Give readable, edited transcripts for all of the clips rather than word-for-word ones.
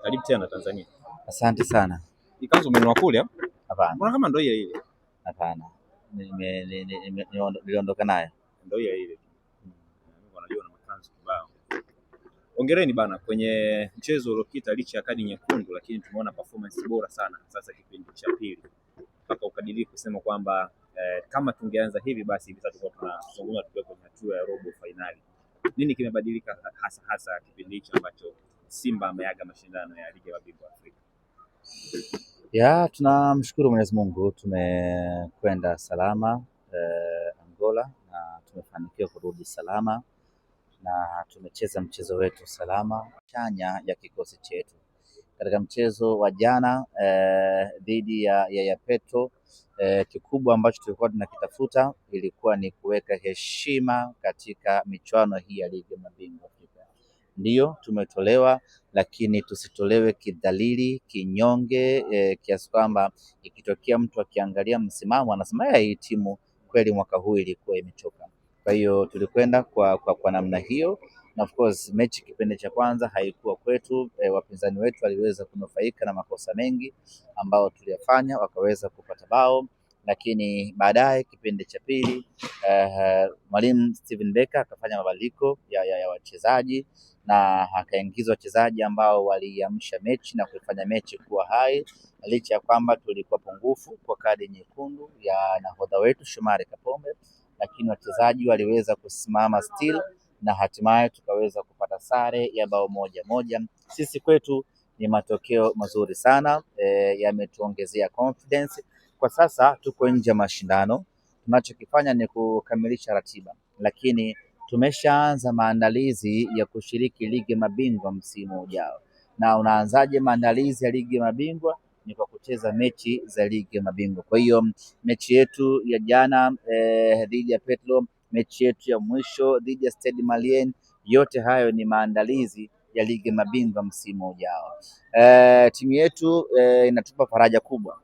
Karibu tena Tanzania. Asante sana. Ikanzu umenunua kule? Hapana. Mbona kama ndio ile? Hapana. Niliondoka nayo. Ndio ile. Wanajua na makanzu kibao. Hongereni bana kwenye mchezo uliopita, licha ya kadi nyekundu, lakini tumeona performance bora sana sasa kipindi cha pili. Mpaka ukadiri kusema kwamba kama tungeanza hivi basi hivi sasa tulikuwa tunazungumza tukiwa kwenye hatua ya robo finali. Nini kimebadilika hasa kipindi hicho ambacho Simba ameaga mashindano ya ligi ya mabingwa Afrika? Tunamshukuru Mwenyezi Mungu, tumekwenda salama Angola na tumefanikiwa kurudi salama na tumecheza mchezo wetu salama. Chanya ya kikosi chetu katika mchezo wa jana dhidi ya Petro, kikubwa ambacho tulikuwa tunakitafuta ilikuwa ni kuweka heshima katika michuano hii ya ligi ya mabingwa Afrika. Ndiyo tumetolewa, lakini tusitolewe kidhalili, kinyonge, kiasi kwamba ikitokea mtu akiangalia msimamo anasema hii timu kweli mwaka huu ilikuwa imechoka. Kwa hiyo tulikwenda kwa namna hiyo, na of course mechi kipindi cha kwanza haikuwa kwetu. Wapinzani wetu waliweza kunufaika na makosa mengi ambao tuliyafanya, wakaweza kupata bao, lakini baadaye kipindi cha pili mwalimu Steven Becker akafanya mabadiliko ya wachezaji na akaingiza wachezaji ambao waliamsha mechi na kuifanya mechi kuwa hai, licha ya kwamba tulikuwa pungufu kwa kadi nyekundu ya nahodha wetu Shomari Kapombe, lakini wachezaji waliweza kusimama still na hatimaye tukaweza kupata sare ya bao 1-1. Sisi kwetu ni matokeo mazuri sana, yametuongezea confidence. Kwa sasa tuko nje ya mashindano, tunachokifanya ni kukamilisha ratiba, lakini tumeshaanza maandalizi ya kushiriki ligi ya mabingwa msimu ujao. Na unaanzaje maandalizi ya ligi ya mabingwa? Ni kwa kucheza mechi za ligi ya mabingwa. Kwa hiyo mechi yetu ya jana dhidi ya Petro, mechi yetu ya mwisho dhidi ya Stade Malien, yote hayo ni maandalizi ya ligi ya mabingwa msimu ujao. Timu yetu inatupa faraja kubwa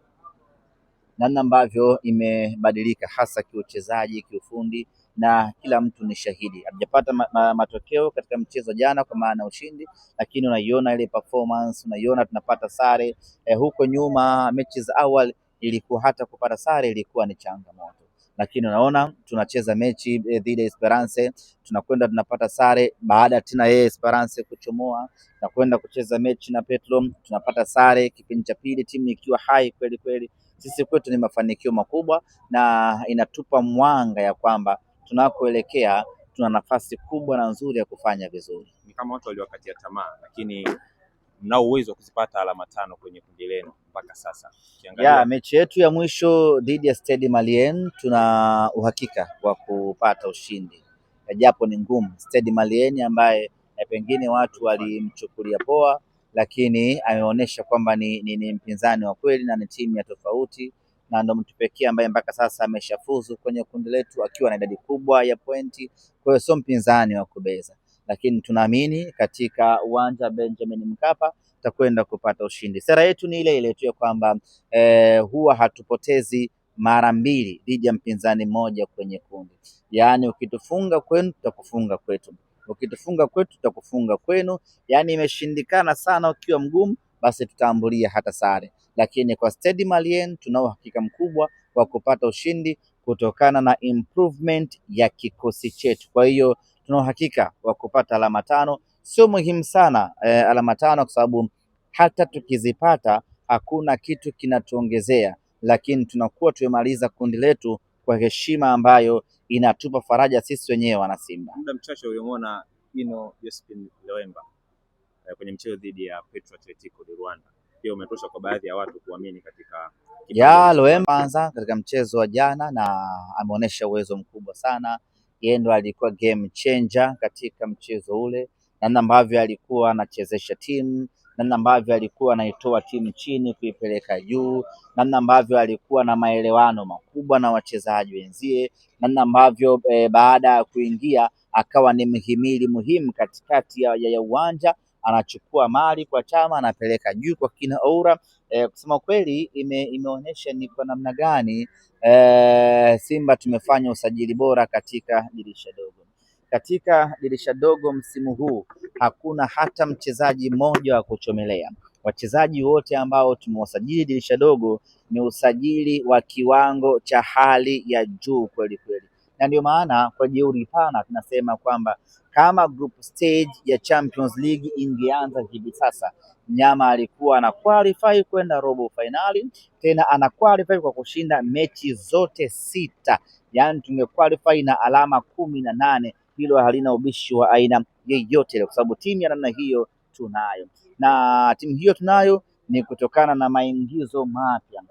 namna ambavyo imebadilika, hasa kiuchezaji, kiufundi, na kila mtu ni shahidi. Hatujapata matokeo katika mchezo jana kwa maana ushindi, lakini unaiona ile performance, unaiona tunapata sare. Huko nyuma mechi za awali ilikuwa hata kupata sare ilikuwa ni changamoto, lakini unaona tunacheza mechi dhidi ya Esperance, tunakwenda tunapata sare, baada tena yeye Esperance kuchomoa na kwenda kucheza mechi na Petro tunapata sare, kipindi cha pili timu ikiwa hai kweli kweli. Sisi kwetu ni mafanikio makubwa na inatupa mwanga ya kwamba tunakoelekea tuna nafasi kubwa na nzuri ya kufanya vizuri. Ni kama watu waliwakatia tamaa, lakini mnao uwezo wa kuzipata alama 5 kwenye kundi lenu mpaka sasa. Kiangalia mechi yetu ya mwisho dhidi ya Stade Malien, tuna uhakika wa kupata ushindi, japo ni ngumu. Stade Malien ambaye pengine watu walimchukulia poa, lakini ameonyesha kwamba ni mpinzani wa kweli na ni timu ya tofauti, na ndo mtu pekee ambaye mpaka sasa ameshafuzu kwenye kundi letu akiwa na idadi kubwa ya pointi. Kwa hiyo sio mpinzani wa kubeza, lakini tunaamini katika uwanja Benjamin Mkapa tutakwenda kupata ushindi. Sera yetu ni ile ile tu ya kwamba huwa hatupotezi mara mbili dhidi ya mpinzani mmoja kwenye kundi. Yaani ukitufunga kwenu tutakufunga kwetu, ukitufunga kwetu tutakufunga kwenu. Yaani imeshindikana sana ukiwa mgumu, basi tutaambulia hata sare. Lakini kwa Stade Malien tunao uhakika mkubwa wa kupata ushindi kutokana na improvement ya kikosi chetu. Kwa hiyo tuna uhakika wa kupata alama 5. Sio muhimu sana alama 5 kwa sababu hata tukizipata hakuna kitu kinatuongezea, lakini tunakuwa tumemaliza kundi letu kwa heshima ambayo inatupa faraja sisi wenyewe wana Simba. Muda mchache uliomwona Josephine Loemba kwenye mchezo dhidi ya Petro Atletico de Rwanda, pia umetosha kwa baadhi ya watu kuamini katika Loemba kwanza katika mchezo wa jana, na ameonyesha uwezo mkubwa sana. Yeye ndo alikuwa game changer katika mchezo ule, namna ambavyo alikuwa anachezesha timu, namna ambavyo alikuwa anaitoa timu chini kuipeleka juu, namna ambavyo alikuwa na maelewano makubwa na wachezaji wenzie, namna ambavyo baada ya kuingia akawa ni mhimili muhimu katikati ya uwanja, anachukua mali kwa Chama anapeleka juu kwa kina Oura. Kusema kweli imeonyesha ni kwa namna gani Simba tumefanya usajili bora katika dirisha dogo. Katika dirisha dogo msimu huu hakuna hata mchezaji mmoja wa kuchomelea. wachezaji wote ambao tumewasajili dirisha dogo ni usajili wa kiwango cha hali ya juu kweli kweli, na ndio maana kwa jeuri pana tunasema kwamba kama group stage ya Champions League ingeanza hivi sasa, mnyama alikuwa ana qualify kwenda robo finali, tena ana qualify kwa kushinda mechi zote 6, yaani tungequalify na alama 18. Hilo halina ubishi wa aina yeyote, kwa sababu timu ya namna hiyo tunayo, na timu hiyo tunayo ni kutokana na maingizo mapya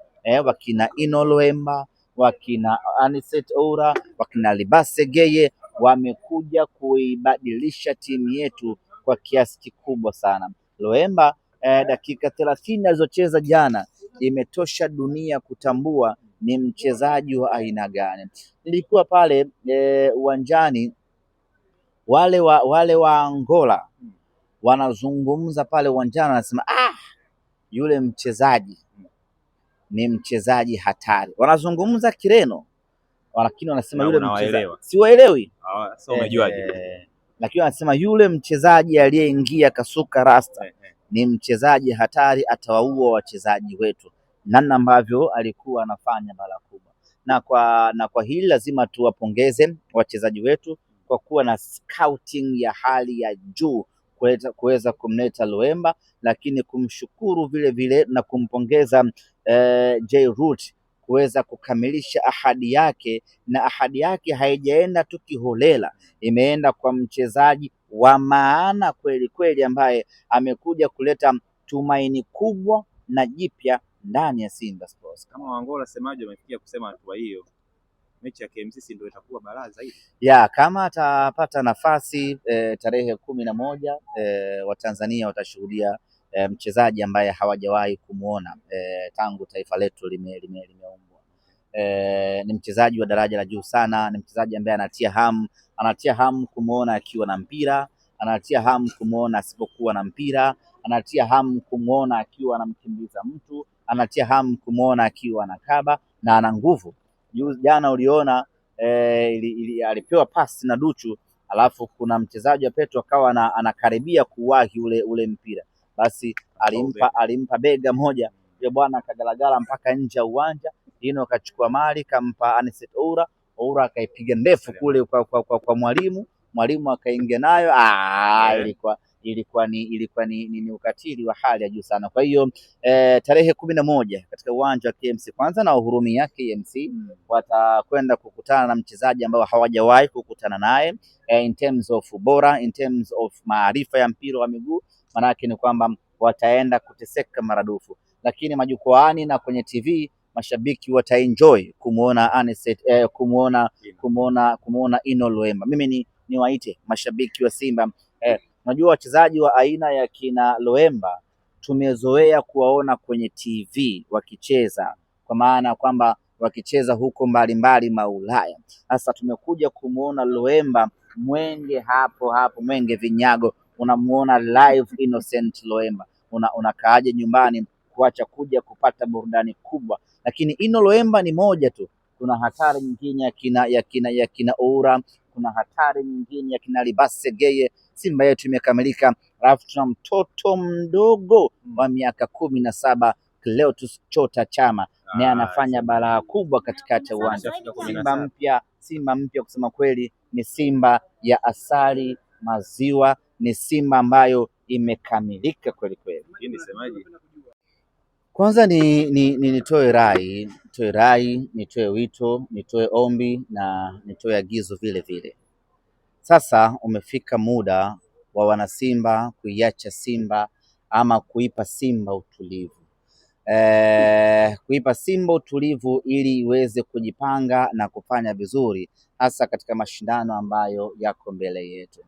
wakina Ino Luemba, wakina Anicet Oura, wakina Libase Geye wamekuja kuibadilisha timu yetu kwa kiasi kikubwa sana. Luemba dakika 30 alizocheza jana imetosha dunia kutambua ni mchezaji wa aina gani. Nilikuwa pale uwanjani, wale wa Angola wanazungumza pale uwanjani, wanasema yule mchezaji ni mchezaji hatari. Wanazungumza Kireno lakini wanasema yule mchezaji, siwaelewi. Sasa umejuaje? Lakini wanasema yule mchezaji aliyeingia kasuka rasta ni mchezaji hatari, atawaua wachezaji wetu, namna ambavyo alikuwa anafanya bala kubwa. Na kwa hili lazima tuwapongeze wachezaji wetu kwa kuwa na scouting ya hali ya juu kuweza kumleta Luemba, lakini kumshukuru vile vile na kumpongeza J Root kuweza kukamilisha ahadi yake, na ahadi yake haijaenda tu kiholela, imeenda kwa mchezaji wa maana kweli kweli, ambaye amekuja kuleta tumaini kubwa na jipya ndani ya Simba Sports. Kama Angola semaje, wamefikia kusema hatua hiyo, mechi ya KMC ndio itakuwa balaa zaidi. Kama atapata nafasi tarehe 11 Watanzania watashuhudia mchezaji ambaye hawajawahi kumuona tangu taifa letu limeumbwa. Ni mchezaji wa daraja la juu sana, ni mchezaji ambaye anatia hamu kumuona akiwa na mpira, anatia hamu kumuona asipokuwa na mpira, anatia hamu kumuona akiwa anamkimbiza mtu, anatia hamu kumuona akiwa anakaba, na ana nguvu. Jana uliona alipewa pasi na Duchu, alafu kuna mchezaji wa Petro akawa anakaribia kuwahi ule mpira, basi alimpa bega moja, yule bwana akagalagala mpaka nje ya uwanja. Dino akachukua mali kampa Anicet Oura akaipiga ndefu kule kwa mwalimu akaingia nayo. Ilikuwa ni ukatili wa hali ya juu sana. Kwa hiyo tarehe 11 katika uwanja wa KMC kwanza na Uhurumia KMC watakwenda kukutana na mchezaji ambao hawajawahi kukutana naye in terms of bora, in terms of maarifa ya mpira wa miguu. Manake ni kwamba wataenda kuteseka maradufu, lakini majukwaani na kwenye TV mashabiki wataenjoy kumuona Anicet, kumuona Ino Luemba. Mimi niwaite mashabiki wa Simba, unajua wachezaji wa aina ya kina Luemba tumezoea kuwaona kwenye TV wakicheza, kwa maana kwamba wakicheza huko mbalimbali Maulaya. Sasa tumekuja kumuona Luemba Mwenge, hapo Mwenge Vinyago, unamuona live Innocent Luemba. Unakaaje nyumbani kuacha kuja kupata burudani kubwa? Lakini Ino Luemba ni moja tu, kuna hatari nyingine ya kina Oura, kuna hatari nyingine ya kina Libase Geye. Simba yetu imekamilika, alafu tuna mtoto mdogo wa miaka 17 Clatous Chota Chama, naye anafanya balaa kubwa katikati ya uwanja. Simba mpya kusema kweli, ni Simba ya asali maziwa, ni Simba ambayo imekamilika kweli kweli. Kwanza nitoe rai, nitoe wito, nitoe ombi na nitoe agizo vile vile. Sasa umefika muda wa wanasimba kuiacha Simba ama kuipa Simba utulivu. Kuipa Simba utulivu ili iweze kujipanga na kufanya vizuri, hasa katika mashindano ambayo yako mbele yetu.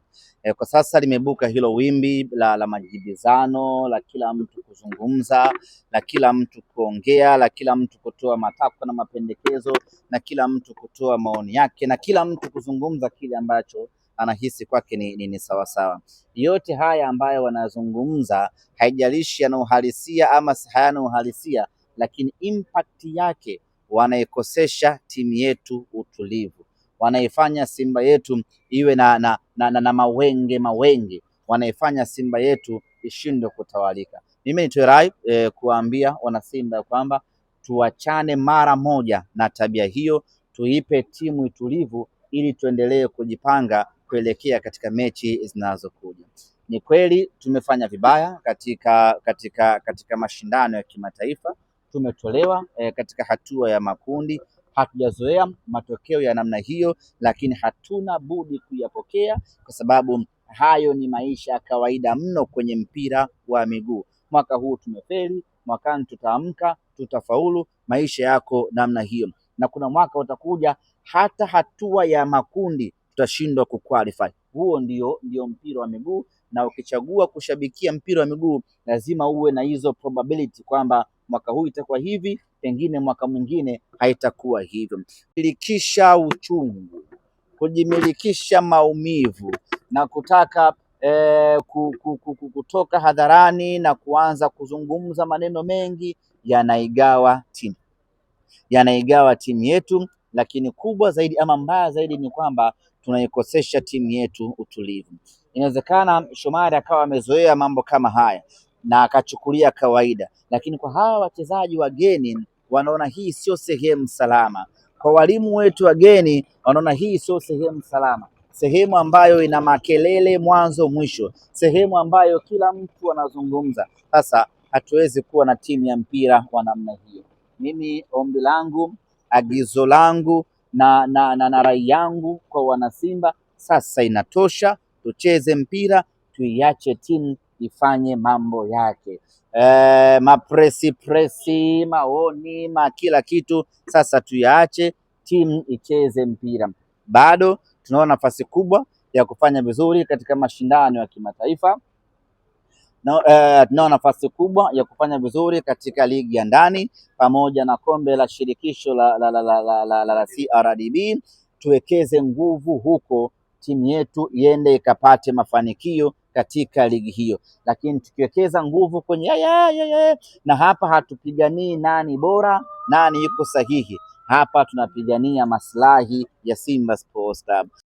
Kwa sasa limebuka hilo wimbi la majibizano, la kila mtu kuzungumza, la kila mtu kuongea, la kila mtu kutoa matakwa na mapendekezo, na kila mtu kutoa maoni yake, na kila mtu kuzungumza kile ambacho anahisi kwake ni sawasawa. Yote haya ambayo wanazungumza, haijalishi yana uhalisia ama hayana uhalisia, lakini impact yake wanaikosesha timu yetu utulivu, wanaifanya Simba yetu iwe na mawenge, wanaifanya Simba yetu ishindwe kutawalika. mimi nitoe rai kuwaambia wanasimba kwamba tuachane mara moja na tabia hiyo, tuipe timu utulivu ili tuendelee kujipanga kuelekea katika mechi zinazokuja. Ni kweli tumefanya vibaya katika mashindano ya kimataifa, tumetolewa katika hatua ya makundi. Hatujazoea matokeo ya namna hiyo, lakini hatuna budi kuyapokea kwa sababu hayo ni maisha ya kawaida mno kwenye mpira wa miguu. Mwaka huu tumefeli, mwakani tutaamka, tutafaulu. Maisha yako namna hiyo, na kuna mwaka utakuja hata hatua ya makundi tutashindwa kuqualify. Huo ndio mpira wa miguu, na ukichagua kushabikia mpira wa miguu lazima uwe na hizo probability kwamba mwaka huu itakuwa hivi, pengine mwaka mwingine haitakuwa hivyo. Kumilikisha uchungu, kujimilikisha maumivu na kutaka kutoka hadharani na kuanza kuzungumza maneno mengi yanaigawa timu yetu, lakini kubwa zaidi ama mbaya zaidi ni kwamba tunaikosesha timu yetu utulivu. Inawezekana Shomari akawa amezoea mambo kama haya na akachukulia kawaida, lakini kwa hawa wachezaji wageni wanaona hii sio sehemu salama. Kwa walimu wetu wageni wanaona hii sio sehemu salama, sehemu ambayo ina makelele mwanzo mwisho, sehemu ambayo kila mtu anazungumza. Sasa hatuwezi kuwa na timu ya mpira wa namna hiyo. Mimi ombi langu, agizo langu na rai yangu kwa wanasimba, sasa inatosha. Tucheze mpira, tuiache timu ifanye mambo yake. Mapresi, maoni, kila kitu sasa tuyaache, timu icheze mpira. Bado tunaona nafasi kubwa ya kufanya vizuri katika mashindano ya kimataifa. Tunao nafasi kubwa ya kufanya vizuri katika ligi ya ndani pamoja na kombe la shirikisho la CRDB. Tuwekeze nguvu huko, timu yetu iende ikapate mafanikio katika ligi hiyo. Lakini tukiwekeza nguvu kwenye na hapa hatupiganii nani bora, nani yuko sahihi. Hapa tunapigania maslahi ya Simba Sports Club.